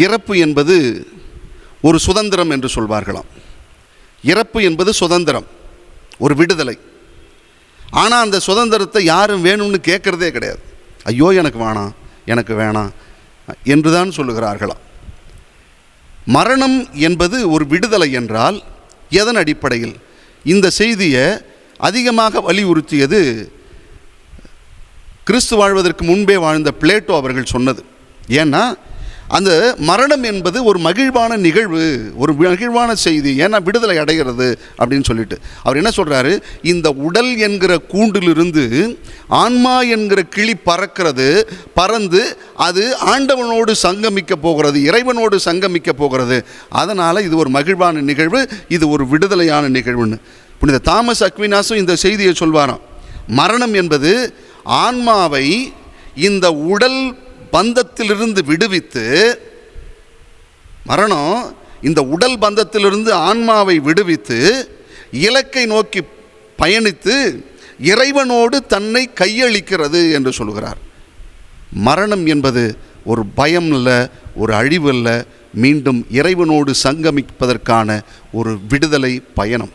இறப்பு என்பது ஒரு சுதந்திரம் என்று சொல்வார்களாம். இறப்பு என்பது சுதந்திரம், ஒரு விடுதலை. ஆனால் அந்த சுதந்திரத்தை யாரும் வேணும்னு கேட்குறதே கிடையாது. ஐயோ எனக்கு வேணாம், எனக்கு வேணாம் என்று தான் சொல்லுகிறார்களாம். மரணம் என்பது ஒரு விடுதலை என்றால் எதன் அடிப்படையில்? இந்த செய்தியை அதிகமாக வலியுறுத்தியது கிறிஸ்து வாழ்வதற்கு முன்பே வாழ்ந்த பிளேட்டோ அவர்கள் சொன்னது. ஏன்னா அந்த மரணம் என்பது ஒரு மகிழ்வான நிகழ்வு, ஒரு மகிழ்வான செய்தி. ஏன்னா விடுதலை அடைகிறது அப்படின்னு சொல்லிட்டு அவர் என்ன சொல்கிறாரு, இந்த உடல் என்கிற கூண்டிலிருந்து ஆன்மா என்கிற கிளி பறந்து அது ஆண்டவனோடு சங்கமிக்க போகிறது, இறைவனோடு சங்கமிக்க போகிறது. அதனால் இது ஒரு மகிழ்வான நிகழ்வு, இது ஒரு விடுதலையான நிகழ்வுன்னு புனித தாமஸ் அக்வினாஸும் இந்த செய்தியை சொல்வாராம். மரணம் என்பது ஆன்மாவை இந்த உடல் பந்தத்திலிருந்து விடுவித்து, மரணம் இந்த உடல் பந்தத்திலிருந்து ஆன்மாவை விடுவித்து இலக்கை நோக்கி பயணித்து இறைவனோடு தன்னை கையளிக்கிறது என்று சொல்கிறார். மரணம் என்பது ஒரு பயம் அல்ல, ஒரு அழிவு அல்ல, மீண்டும் இறைவனோடு சங்கமிப்பதற்கான ஒரு விடுதலை பயணம்.